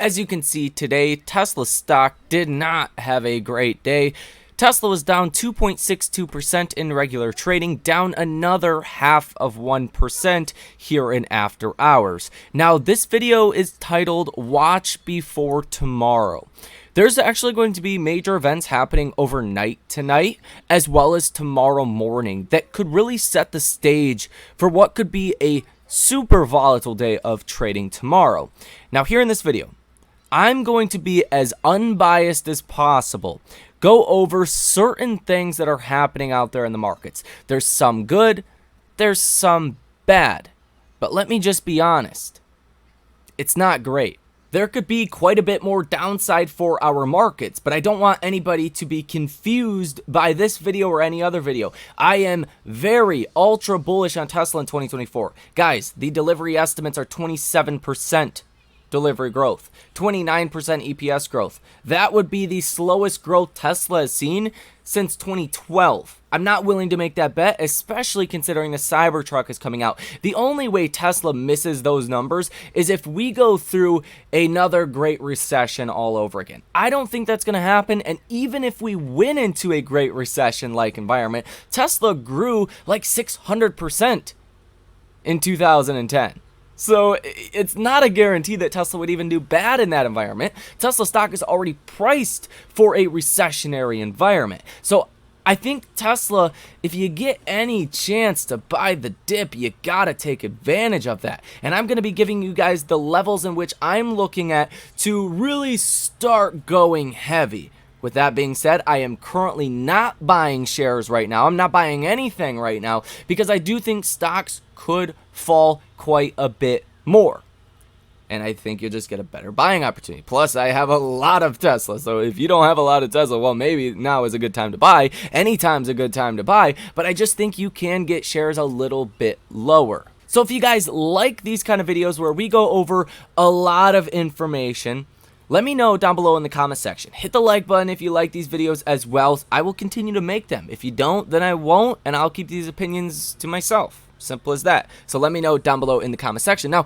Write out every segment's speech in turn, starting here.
As you can see today, Tesla stock did not have a great day. Tesla was down 2.62% in regular trading, down another 0.5% here in after hours. Now, this video is titled Watch Before Tomorrow. There's actually going to be major events happening overnight tonight, as well as tomorrow morning, that could really set the stage for what could be a super volatile day of trading tomorrow. Now, here in this video, I'm going to be as unbiased as possible, go over certain things that are happening out there in the markets. There's some good, there's some bad, but let me just be honest, it's not great. There could be quite a bit more downside for our markets, but I don't want anybody to be confused by this video or any other video. I am very ultra bullish on Tesla in 2024. Guys, the delivery estimates are 27% delivery growth, 29% EPS growth. That would be the slowest growth Tesla has seen since 2012. I'm not willing to make that bet, especially considering the Cybertruck is coming out. The only way Tesla misses those numbers is if we go through another great recession all over again. I don't think that's going to happen, and even if we went into a great recession-like environment, Tesla grew like 600% in 2010. So it's not a guarantee that Tesla would even do bad in that environment. Tesla stock is already priced for a recessionary environment. So I think Tesla, if you get any chance to buy the dip, you gotta take advantage of that. And I'm gonna be giving you guys the levels in which I'm looking at to really start going heavy. With that being said, I am currently not buying shares right now. I'm not buying anything right now because I do think stocks could fall quite a bit more. And I think you'll just get a better buying opportunity. Plus, I have a lot of Tesla. So if you don't have a lot of Tesla, well, maybe now is a good time to buy. Anytime's a good time to buy. But I just think you can get shares a little bit lower. So if you guys like these kind of videos where we go over a lot of information, let me know down below in the comment section. Hit the like button if you like these videos as well. I will continue to make them. If you don't, then I won't, and I'll keep these opinions to myself. Simple as that. So let me know down below in the comment section. Now,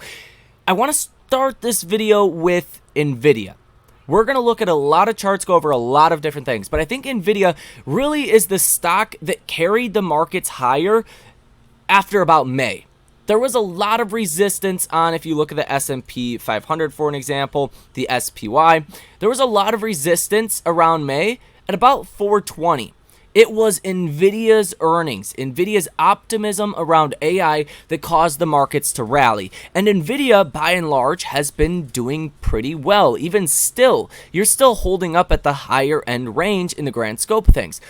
I want to start this video with Nvidia. We're going to look at a lot of charts, go over a lot of different things, but I think Nvidia really is the stock that carried the markets higher after about May. There was a lot of resistance on, if you look at the S&P 500 for an example, the SPY, there was a lot of resistance around May at about 420. It was Nvidia's earnings, Nvidia's optimism around AI that caused the markets to rally. And Nvidia, by and large, has been doing pretty well. Even still, you're still holding up at the higher end range in the grand scope of things.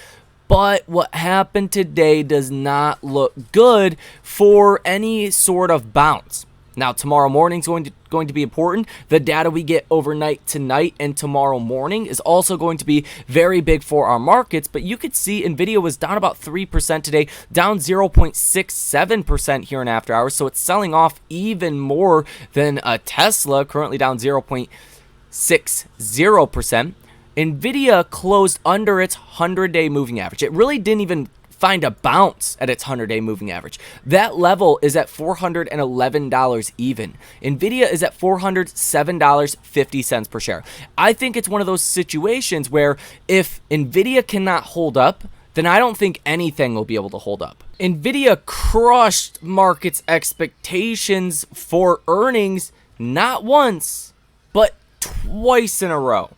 But what happened today does not look good for any sort of bounce. Now, tomorrow morning is going to be important. The data we get overnight tonight and tomorrow morning is also going to be very big for our markets. But you could see Nvidia was down about 3% today, down 0.67% here in after hours. So it's selling off even more than Tesla, currently down 0.60%. Nvidia closed under its 100-day moving average. It really didn't even find a bounce at its 100-day moving average. That level is at $411 even. Nvidia is at $407.50 per share. I think it's one of those situations where if Nvidia cannot hold up, then I don't think anything will be able to hold up. Nvidia crushed markets' expectations for earnings not once, but twice in a row.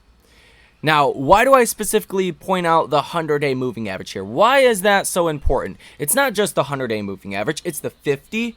Now, why do I specifically point out the 100-day moving average here? Why is that so important? It's not just the 100-day moving average. It's the 50,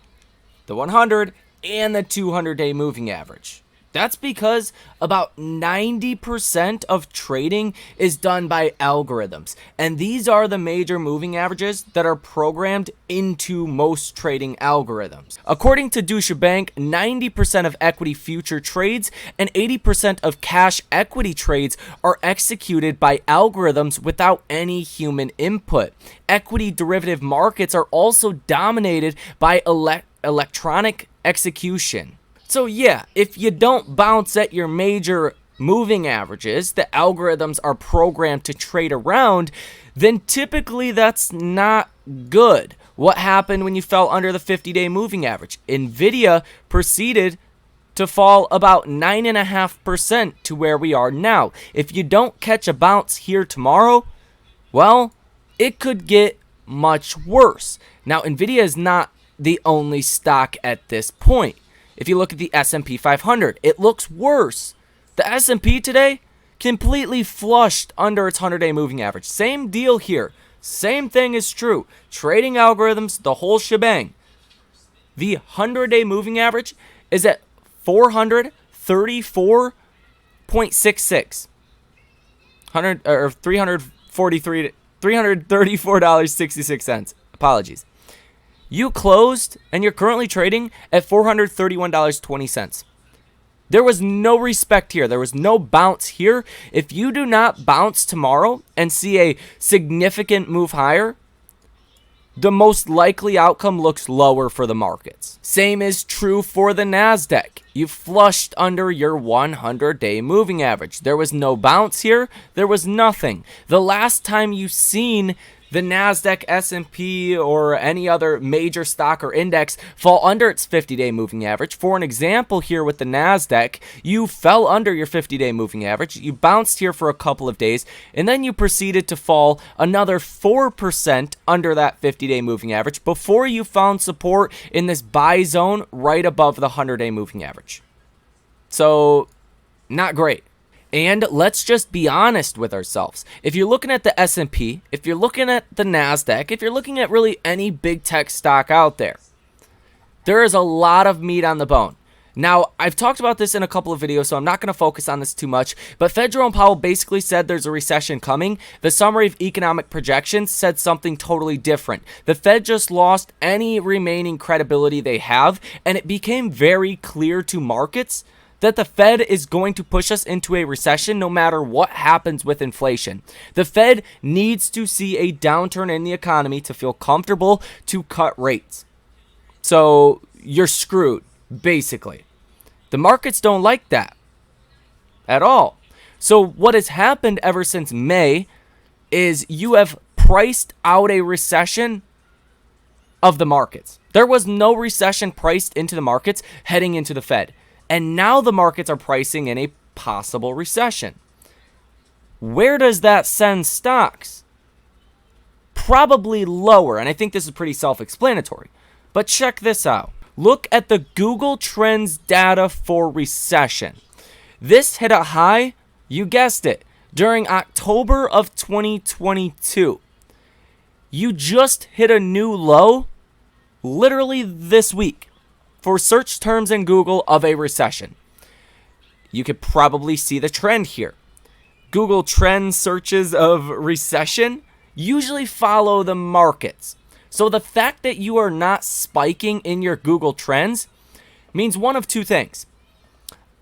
the 100, and the 200-day moving average. That's because about 90% of trading is done by algorithms. And these are the major moving averages that are programmed into most trading algorithms. According to Deutsche Bank, 90% of equity future trades and 80% of cash equity trades are executed by algorithms without any human input. Equity derivative markets are also dominated by electronic execution. So yeah, if you don't bounce at your major moving averages that algorithms are programmed to trade around, then typically that's not good. What happened when you fell under the 50-day moving average? Nvidia proceeded to fall about 9.5% to where we are now. If you don't catch a bounce here tomorrow, well, it could get much worse. Now, Nvidia is not the only stock at this point. If you look at the S&P 500, it looks worse. The S&P today completely flushed under its 100-day moving average. Same deal here. Same thing is true. Trading algorithms, the whole shebang. The 100-day moving average is at 434.66. $334.66. Apologies. You closed and you're currently trading at $431.20. There was no respect here. There was no bounce here. If you do not bounce tomorrow and see a significant move higher, the most likely outcome looks lower for the markets. Same is true for the NASDAQ. You flushed under your 100-day moving average. There was no bounce here. There was nothing. The last time you've seen the NASDAQ, S&P, or any other major stock or index fall under its 50-day moving average. For an example here with the NASDAQ, you fell under your 50-day moving average. You bounced here for a couple of days, and then you proceeded to fall another 4% under that 50-day moving average before you found support in this buy zone right above the 100-day moving average. So, not great. And let's just be honest with ourselves. If you're looking at the S&P, if you're looking at the NASDAQ, if you're looking at really any big tech stock out there, there is a lot of meat on the bone. Now, I've talked about this in a couple of videos, so I'm not going to focus on this too much, but Fed Jerome Powell basically said there's a recession coming. The summary of economic projections said something totally different. The Fed just lost any remaining credibility they have, and it became very clear to markets that the Fed is going to push us into a recession no matter what happens with inflation. The Fed needs to see a downturn in the economy to feel comfortable to cut rates. So you're screwed, basically. The markets don't like that at all. So what has happened ever since May is you have priced out a recession of the markets. There was no recession priced into the markets heading into the Fed. And now the markets are pricing in a possible recession. Where does that send stocks? Probably lower, and I think this is pretty self-explanatory. But check this out. Look at the Google Trends data for recession. This hit a high, you guessed it, during October of 2022. You just hit a new low literally this week for search terms in Google of a recession. You could probably see the trend here. Google Trend searches of recession usually follow the markets. So the fact that you are not spiking in your Google Trends means one of two things.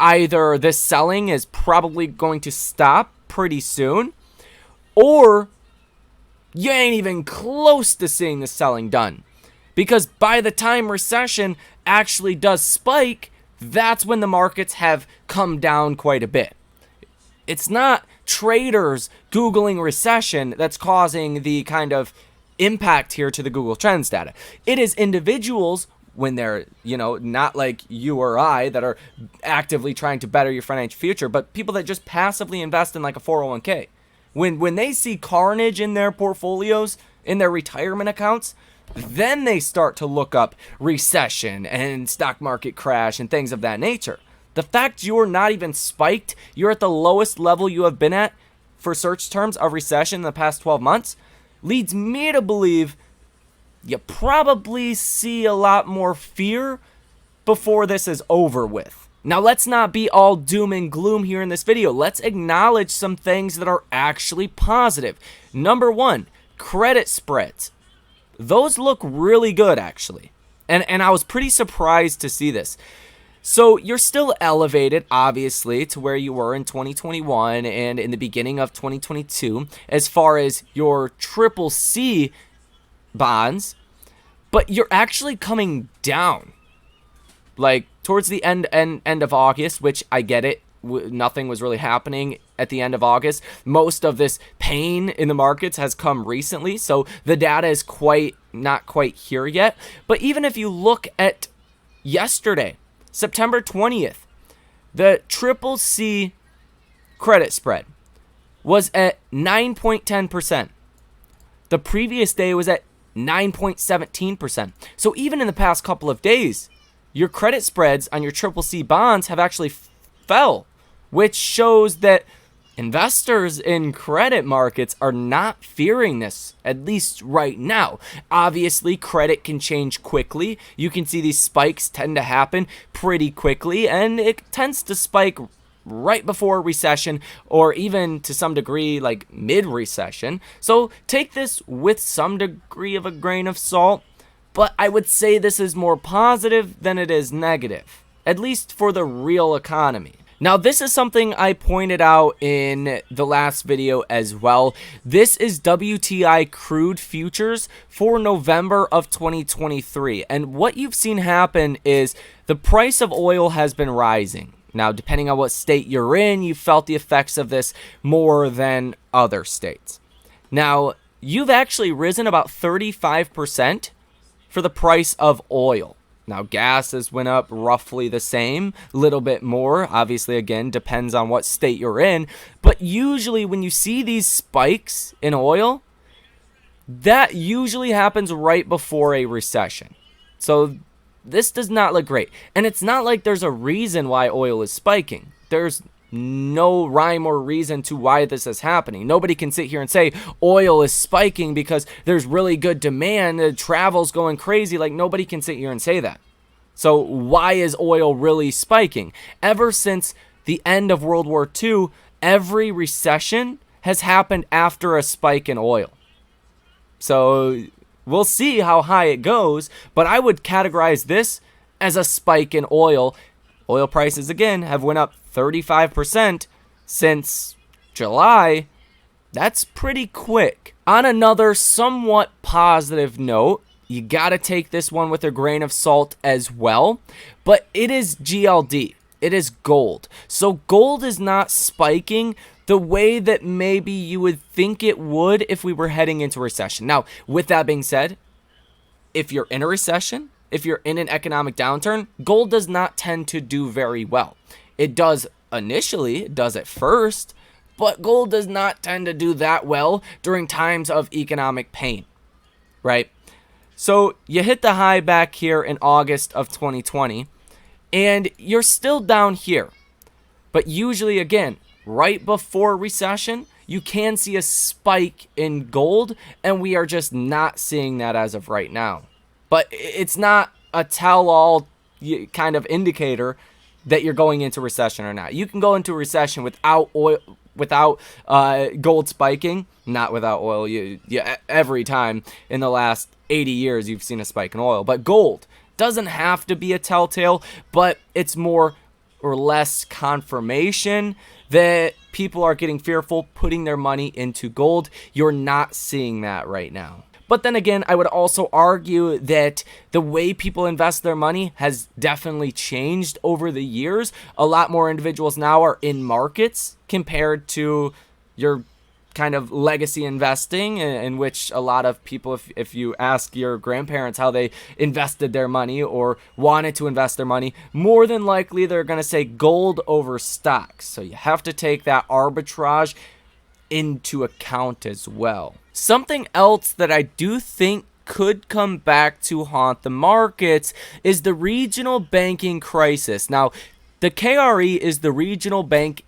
Either this selling is probably going to stop pretty soon, or you ain't even close to seeing the selling done. Because by the time recession actually does spike, that's when the markets have come down quite a bit. It's not traders Googling recession that's causing the kind of impact here to the Google Trends data. It is individuals, when they're, not like you or I that are actively trying to better your financial future, but people that just passively invest in like a 401k. When they see carnage in their portfolios, in their retirement accounts, then they start to look up recession and stock market crash and things of that nature. The fact you're not even spiked, you're at the lowest level you have been at for search terms of recession in the past 12 months, leads me to believe you probably see a lot more fear before this is over with. Now, let's not be all doom and gloom here in this video. Let's acknowledge some things that are actually positive. Number one, credit spreads. Those look really good, actually. And I was pretty surprised to see this. So you're still elevated, obviously, to where you were in 2021 and in the beginning of 2022 as far as your triple C bonds, but you're actually coming down. Like, towards the end of August, which I get it, nothing was really happening at the end of August. Most of this pain in the markets has come recently, so the data is not quite here yet. But even if you look at yesterday, September 20th, The triple C credit spread was at 9.10%. The previous day was at 9.17%. So even in the past couple of days, your credit spreads on your triple C bonds have actually fell, which shows that investors in credit markets are not fearing this, at least right now. Obviously, credit can change quickly. You can see these spikes tend to happen pretty quickly, and it tends to spike right before recession, or even to some degree like mid-recession. So take this with some degree of a grain of salt, but I would say this is more positive than it is negative, at least for the real economy. Now, this is something I pointed out in the last video as well. This is WTI crude futures for November of 2023. And what you've seen happen is the price of oil has been rising. Now, depending on what state you're in, you felt the effects of this more than other states. Now, you've actually risen about 35% for the price of oil. Now, gas has went up roughly the same, a little bit more. Obviously, again, depends on what state you're in. But usually when you see these spikes in oil, that usually happens right before a recession. So this does not look great. And it's not like there's a reason why oil is spiking. There's no rhyme or reason to why this is happening. Nobody can sit here and say oil is spiking because there's really good demand, the travel's going crazy. Like, nobody can sit here and say that. So why is oil really spiking? Ever since the end of World War II, every recession has happened after a spike in oil. So we'll see how high it goes, but I would categorize this as a spike in oil. Oil prices, again, have went up 35% since July. That's pretty quick. On another somewhat positive note, you got to take this one with a grain of salt as well, but it is GLD. It is gold. So gold is not spiking the way that maybe you would think it would if we were heading into recession. Now, with that being said, if you're in a recession, if you're in an economic downturn, gold does not tend to do very well. It does initially, it does at first, but gold does not tend to do that well during times of economic pain, right? So you hit the high back here in August of 2020, and you're still down here. But usually, again, right before recession, you can see a spike in gold, and we are just not seeing that as of right now. But it's not a tell-all kind of indicator that you're going into recession or not. You can go into a recession without oil, without gold spiking, not without oil. Every time in the last 80 years, you've seen a spike in oil. But gold doesn't have to be a telltale, but it's more or less confirmation that people are getting fearful putting their money into gold. You're not seeing that right now. But then again, I would also argue that the way people invest their money has definitely changed over the years. A lot more individuals now are in markets compared to your kind of legacy investing, in which a lot of people, if you ask your grandparents how they invested their money or wanted to invest their money, more than likely they're going to say gold over stocks. So you have to take that arbitrage into account as well. Something else that I do think could come back to haunt the markets is the regional banking crisis. Now, the KRE is the regional bank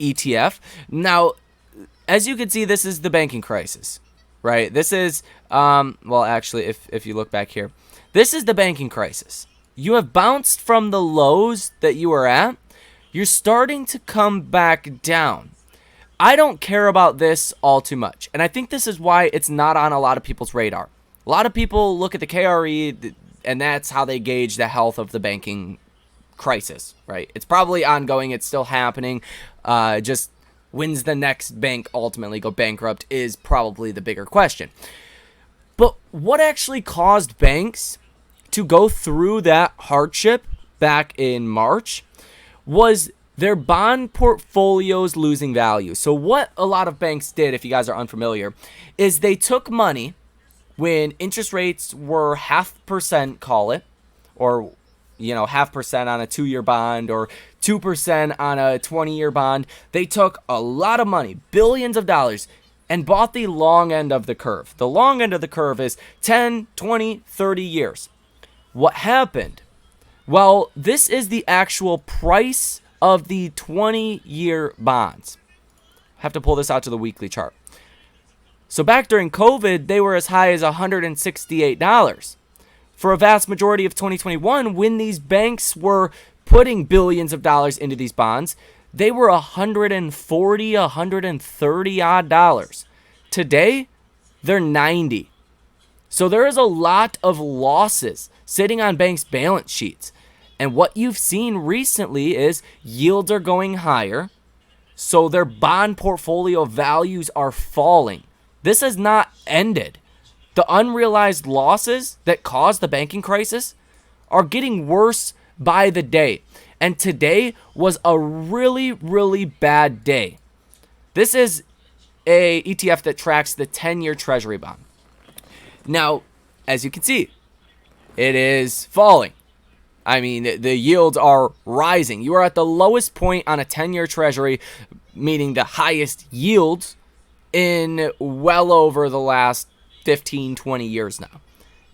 ETF. Now, as you can see, this is the banking crisis, right? This is, well, actually, if you look back here, this is the banking crisis. You have bounced from the lows that you were at. You're starting to come back down. I don't care about this all too much, and I think this is why it's not on a lot of people's radar. A lot of people look at the KRE, and that's how they gauge the health of the banking crisis, right? It's probably ongoing. It's still happening. Just when's the next bank ultimately go bankrupt is probably the bigger question. But what actually caused banks to go through that hardship back in March was their bond portfolios losing value. So what a lot of banks did, if you guys are unfamiliar, is they took money when interest rates were 0.5%, call it, or 0.5% on a 2-year bond or 2% on a 20-year bond. They took a lot of money, billions of dollars, and bought the long end of the curve. The long end of the curve is 10, 20, 30 years. What happened? Well, this is the actual price of the 20-year bonds. I have to pull this out to the weekly chart. So back during COVID, they were as high as $168. For a vast majority of 2021, when these banks were putting billions of dollars into these bonds, they were $140, $130 odd dollars. Today, they're $90. So there is a lot of losses sitting on banks' balance sheets. And what you've seen recently is yields are going higher, so their bond portfolio values are falling. This has not ended. The unrealized losses that caused the banking crisis are getting worse by the day. And today was a really, really bad day. This is a ETF that tracks the 10-year treasury bond. Now, as you can see, it is falling. I mean, the yields are rising. You are at the lowest point on a 10-year treasury, meaning the highest yields in well over the last 15, 20 years now.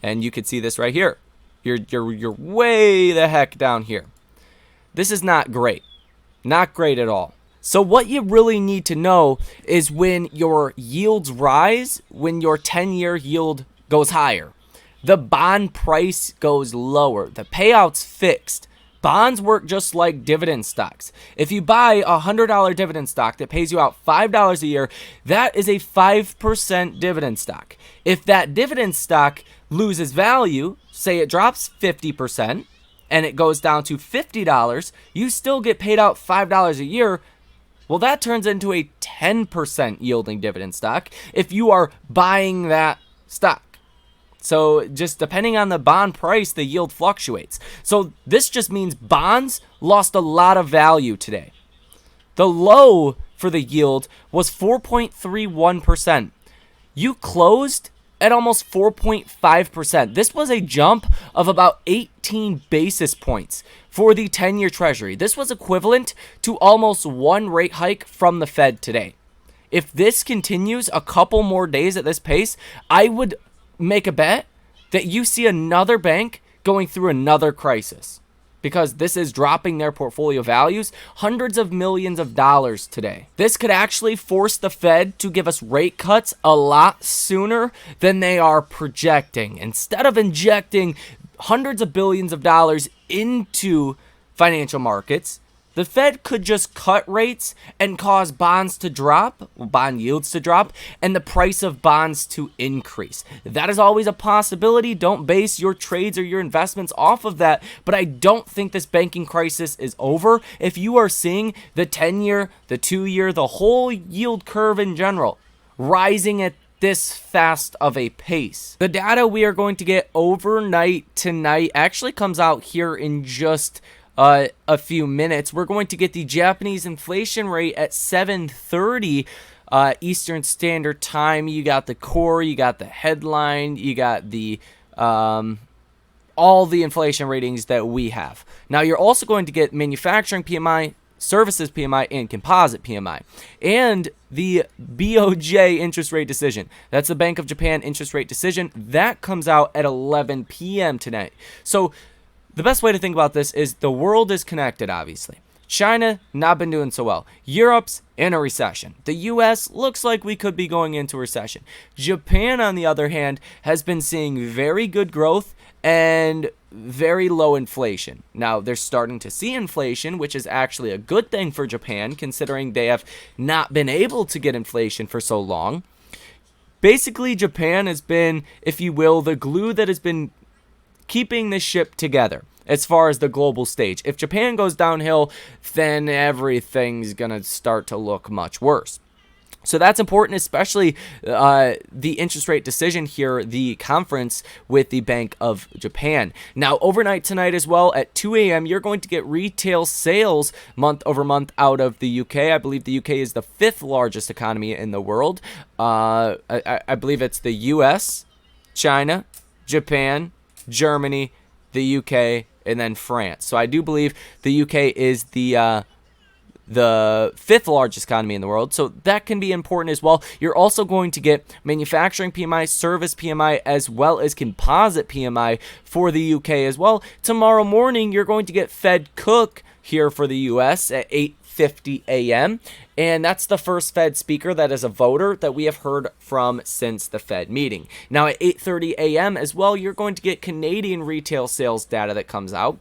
And you can see this right here. You're way the heck down here. This is not great. Not great at all. So what you really need to know is when your yields rise, when your 10-year yield goes higher, the bond price goes lower. The payout's fixed. Bonds work just like dividend stocks. If you buy a $100 dividend stock that pays you out $5 a year, that is a 5% dividend stock. If that dividend stock loses value, say it drops 50% and it goes down to $50, you still get paid out $5 a year. Well, that turns into a 10% yielding dividend stock if you are buying that stock. So just depending on the bond price, the yield fluctuates. So this just means bonds lost a lot of value today. The low for the yield was 4.31%. You closed at almost 4.5%. This was a jump of about 18 basis points for the 10-year treasury. This was equivalent to almost one rate hike from the Fed today. If this continues a couple more days at this pace, I would make a bet that you see another bank going through another crisis, because this is dropping their portfolio values hundreds of millions of dollars today. This could actually force the Fed to give us rate cuts a lot sooner than they are projecting. Instead of injecting hundreds of billions of dollars into financial markets, the Fed could just cut rates and cause bonds to drop, bond yields to drop, and the price of bonds to increase. That is always a possibility. Don't base your trades or your investments off of that, but I don't think this banking crisis is over. If you are seeing the 10-year, the 2-year, the whole yield curve in general rising at this fast of a pace. The data we are going to get overnight tonight actually comes out here in just a few minutes. We're going to get the Japanese inflation rate at 7:30 Eastern Standard Time. You got the core, you got the headline, you got the all the inflation ratings that we have. Now you're also going to get manufacturing PMI, services PMI, and composite PMI, and the BOJ interest rate decision. That's the Bank of Japan interest rate decision. That comes out at 11 p.m. tonight. So the best way to think about this is the world is connected, obviously. China, not been doing so well. Europe's in a recession. The U.S. looks like we could be going into a recession. Japan, on the other hand, has been seeing very good growth and very low inflation. Now, they're starting to see inflation, which is actually a good thing for Japan, considering they have not been able to get inflation for so long. Basically, Japan has been, if you will, the glue that has been keeping the ship together as far as the global stage. If Japan goes downhill, then everything's gonna start to look much worse. So that's important, especially the interest rate decision here, the conference with the Bank of Japan. Now, overnight tonight as well, at 2 a.m., you're going to get retail sales month over month out of the UK. I believe the UK is the 5th largest economy in the world. I believe it's the US, China, Japan, Germany, the UK, and then France. So I do believe the UK is the fifth largest economy in the world, so that can be important as well. You're also going to get manufacturing PMI, service PMI, as well as composite PMI for the UK as well. Tomorrow morning, you're going to get Fed Cook here for the US at 8:50 a.m., and that's the first Fed speaker that is a voter that we have heard from since the Fed meeting. Now at 8:30 a.m. as well, you're going to get Canadian retail sales data that comes out.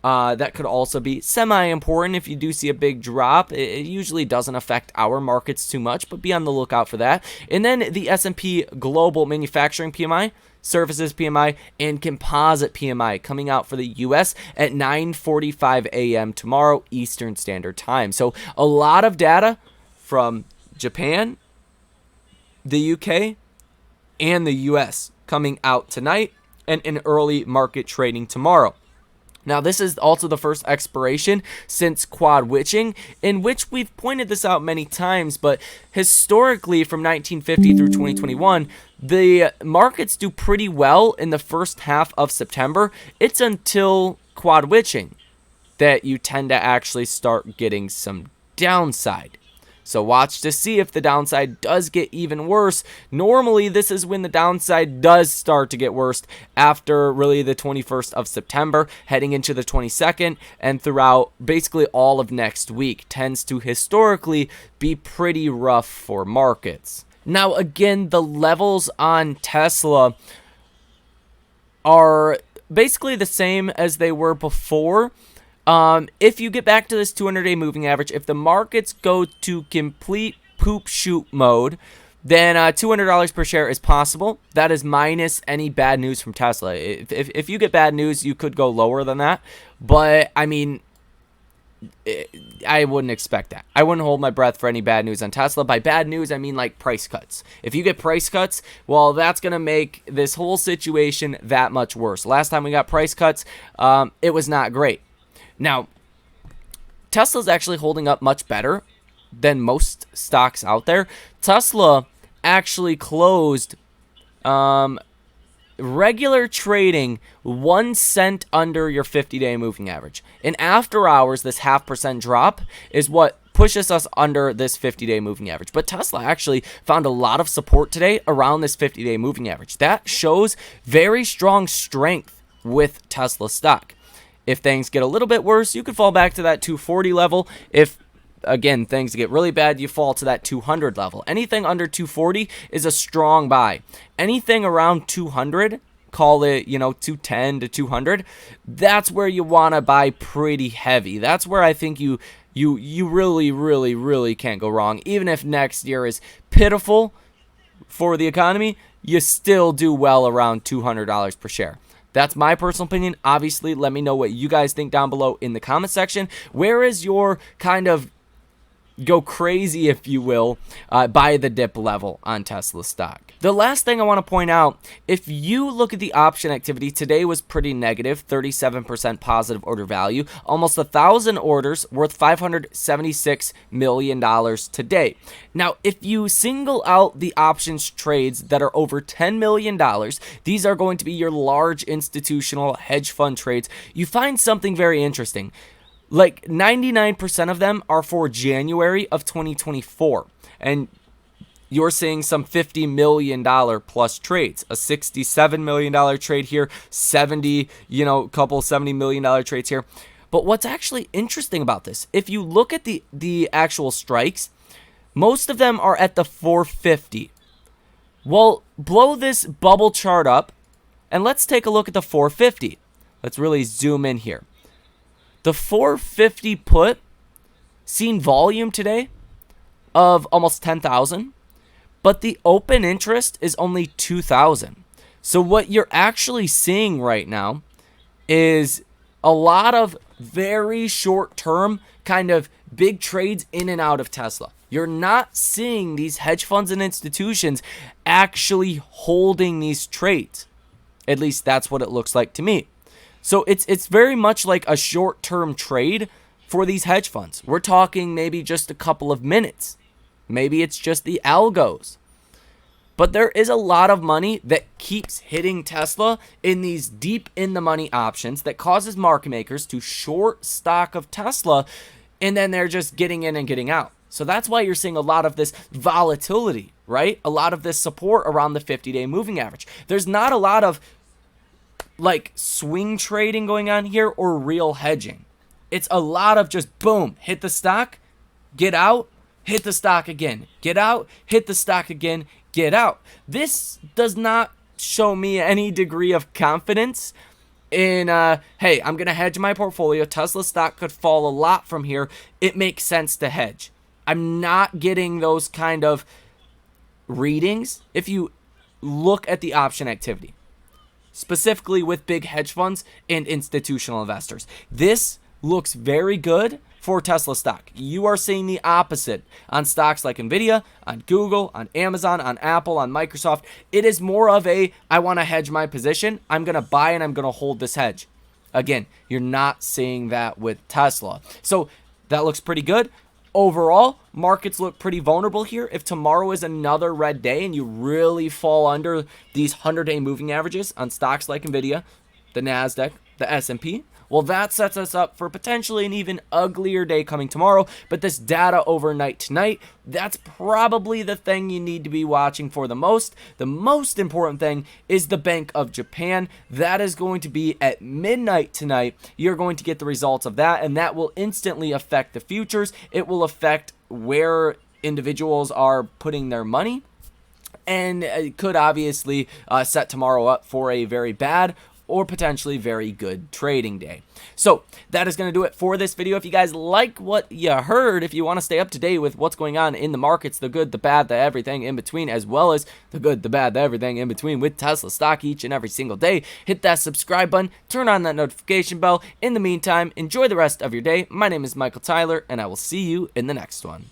That could also be semi-important if you do see a big drop. It usually doesn't affect our markets too much, but be on the lookout for that. And then the S&P Global Manufacturing PMI, Services PMI, and Composite PMI coming out for the U.S. at 9:45 a.m. tomorrow Eastern Standard Time. So a lot of data from Japan, the U.K., and the U.S. coming out tonight and in early market trading tomorrow. Now, this is also the first expiration since quad witching, in which we've pointed this out many times, but historically from 1950 through 2021, the markets do pretty well in the first half of September. It's until quad witching that you tend to actually start getting some downside. So watch to see if the downside does get even worse. Normally, this is when the downside does start to get worse after really the 21st of September, heading into the 22nd, and throughout basically all of next week. Tends to historically be pretty rough for markets. Now, again, the levels on Tesla are basically the same as they were before. If you get back to this 200-day moving average, if the markets go to complete poop shoot mode, then $200 per share is possible. That is minus any bad news from Tesla. If you get bad news, you could go lower than that. But, I mean, I wouldn't expect that. I wouldn't hold my breath for any bad news on Tesla. By bad news, I mean like price cuts. If you get price cuts, well, that's going to make this whole situation that much worse. Last time we got price cuts, it was not great. Now, Tesla's actually holding up much better than most stocks out there. Tesla actually closed regular trading 1 cent under your 50-day moving average. And after hours, this 0.5% drop is what pushes us under this 50-day moving average. But Tesla actually found a lot of support today around this 50-day moving average. That shows very strong strength with Tesla stock. If things get a little bit worse, you could fall back to that 240 level. If, again, things get really bad, you fall to that 200 level. Anything under 240 is a strong buy. Anything around 200, call it, 210 to 200, that's where you want to buy pretty heavy. That's where I think you really, really, really can't go wrong. Even if next year is pitiful for the economy, you still do well around $200 per share. That's my personal opinion. Obviously, let me know what you guys think down below in the comment section. Where is your kind of go crazy, if you will, buy the dip level on Tesla stock? The last thing I want to point out, if you look at the option activity, today was pretty negative, 37% positive order value, almost 1,000 orders worth $576 million today. Now, if you single out the options trades that are over $10 million, these are going to be your large institutional hedge fund trades, you find something very interesting. Like 99% of them are for January of 2024. And you're seeing some $50 million plus trades. A $67 million trade here, couple $70 million trades here. But what's actually interesting about this, if you look at the actual strikes, most of them are at the 450. Well, blow this bubble chart up, and let's take a look at the 450. Let's really zoom in here. The 450 put seen volume today of almost 10,000, but the open interest is only 2,000. So what you're actually seeing right now is a lot of very short-term kind of big trades in and out of Tesla. You're not seeing these hedge funds and institutions actually holding these trades. At least that's what it looks like to me. So it's very much like a short-term trade for these hedge funds. We're talking maybe just a couple of minutes. Maybe it's just the algos. But there is a lot of money that keeps hitting Tesla in these deep in the money options that causes market makers to short stock of Tesla, and then they're just getting in and getting out. So that's why you're seeing a lot of this volatility, right? A lot of this support around the 50-day moving average. There's not a lot of like swing trading going on here or real hedging. It's a lot of just boom, hit the stock, get out, hit the stock again, get out, hit the stock again, get out. This does not show me any degree of confidence in, hey, I'm going to hedge my portfolio. Tesla stock could fall a lot from here. It makes sense to hedge. I'm not getting those kind of readings if you look at the option activity, specifically with big hedge funds and institutional investors. This looks very good for Tesla stock. You are seeing the opposite on stocks like Nvidia, on Google, on Amazon, on Apple, on Microsoft. It is more of a, I want to hedge my position. I'm going to buy and I'm going to hold this hedge. Again, you're not seeing that with Tesla. So that looks pretty good. Overall, markets look pretty vulnerable here. If tomorrow is another red day and you really fall under these 100-day moving averages on stocks like Nvidia, the NASDAQ, the S&P, well, that sets us up for potentially an even uglier day coming tomorrow. But this data overnight tonight, that's probably the thing you need to be watching for the most. The most important thing is the Bank of Japan. That is going to be at midnight tonight. You're going to get the results of that, and that will instantly affect the futures. It will affect where individuals are putting their money, and it could obviously set tomorrow up for a very bad or potentially very good trading day. So that is going to do it for this video. If you guys like what you heard, if you want to stay up to date with what's going on in the markets, the good, the bad, the everything in between, as well as the good, the bad, the everything in between with Tesla stock each and every single day, hit that subscribe button, turn on that notification bell. In the meantime, enjoy the rest of your day. My name is Michael Tyler, and I will see you in the next one.